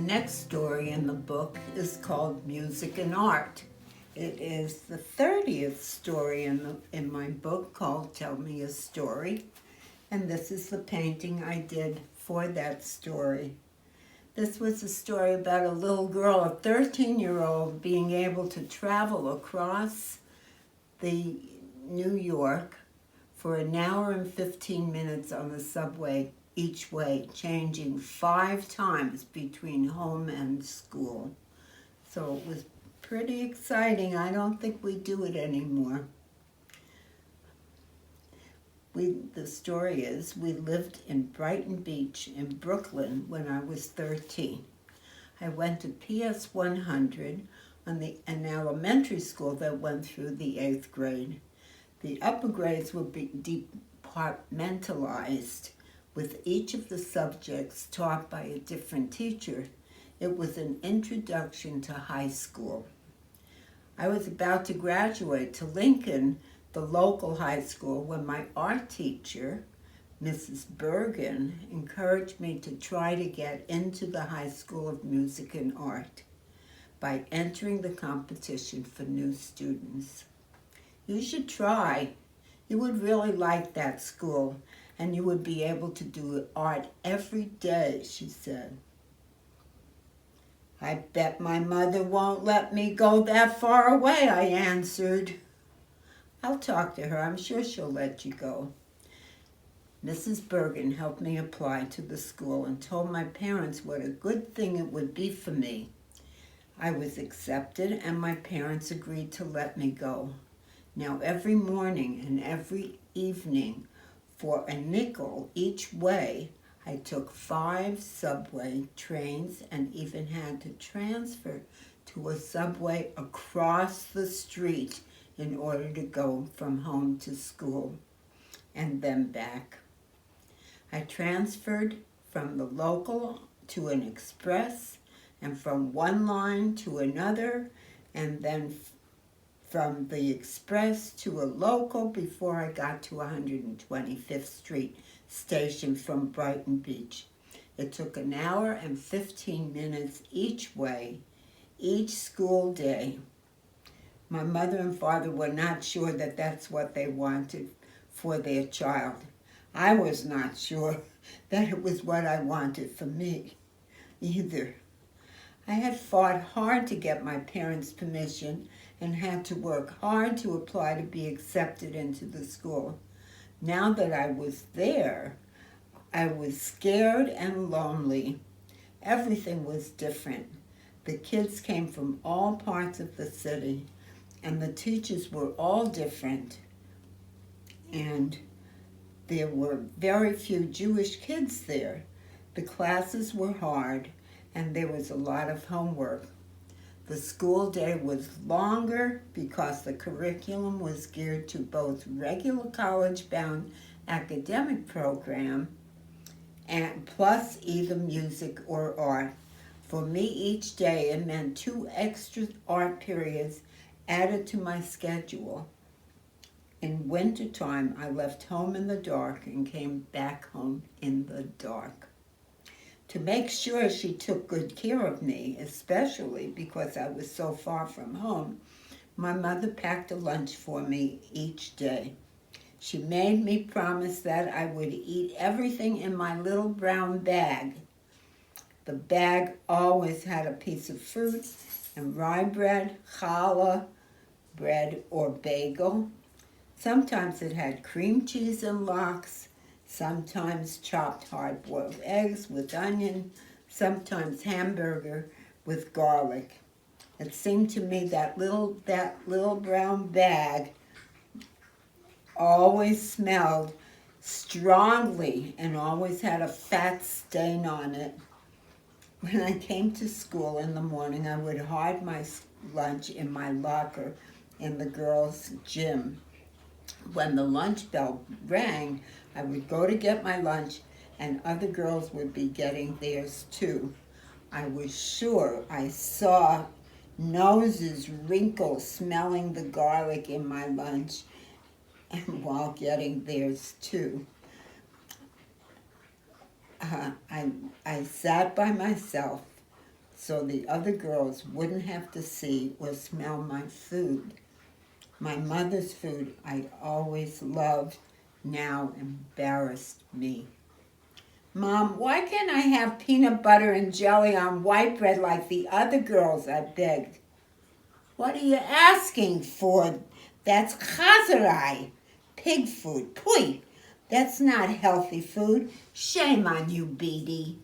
next story in the book is called Music and Art. It is the 30th story in my book called Tell Me a Story, and this is the painting I did for that story. This was a story about a little girl, a 13-year-old, being able to travel across the New York for an hour and 15 minutes on the subway each way, changing 5 times between home and school. So it was pretty exciting. I don't think we do it anymore. The story is, we lived in Brighton Beach in Brooklyn when I was 13. I went to PS 100 an elementary school that went through the 8th grade. The upper grades were departmentalized, with each of the subjects taught by a different teacher. It was an introduction to high school. I was about to graduate to Lincoln, the local high school, when my art teacher, Mrs. Bergen, encouraged me to try to get into the High School of Music and Art by entering the competition for new students. You should try. You would really like that school, and you would be able to do art every day, she said. I bet my mother won't let me go that far away, I answered. I'll talk to her. I'm sure she'll let you go. Mrs. Bergen helped me apply to the school and told my parents what a good thing it would be for me. I was accepted, and my parents agreed to let me go. Now, every morning and every evening, for a nickel each way, I took 5 subway trains and even had to transfer to a subway across the street in order to go from home to school and then back. I transferred from the local to an express, and from one line to another, and then from the express to a local before I got to 125th Street station from Brighton Beach. It took an hour and 15 minutes each way, each school day. My mother and father were not sure that that's what they wanted for their child. I was not sure that it was what I wanted for me either. I had fought hard to get my parents' permission and had to work hard to apply to be accepted into the school. Now that I was there, I was scared and lonely. Everything was different. The kids came from all parts of the city, and the teachers were all different. And there were very few Jewish kids there. The classes were hard, and there was a lot of homework. The school day was longer because the curriculum was geared to both regular college-bound academic program and plus either music or art. For me, each day it meant 2 extra art periods added to my schedule. In wintertime, I left home in the dark and came back home in the dark. To make sure she took good care of me, especially because I was so far from home, my mother packed a lunch for me each day. She made me promise that I would eat everything in my little brown bag. The bag always had a piece of fruit and rye bread, challah bread, or bagel. Sometimes it had cream cheese and lox, sometimes chopped hard-boiled eggs with onion, sometimes hamburger with garlic. It seemed to me that little brown bag always smelled strongly and always had a fat stain on it. When I came to school in the morning, I would hide my lunch in my locker in the girls' gym. When the lunch bell rang, I would go to get my lunch, and other girls would be getting theirs too. I was sure I saw noses wrinkle smelling the garlic in my lunch and while getting theirs too. I sat by myself so the other girls wouldn't have to see or smell my food. My mother's food I'd always loved now embarrassed me. Mom, why can't I have peanut butter and jelly on white bread like the other girls? I begged. What are you asking for? That's chazarai, pig food. Pui, that's not healthy food. Shame on you, Beatty.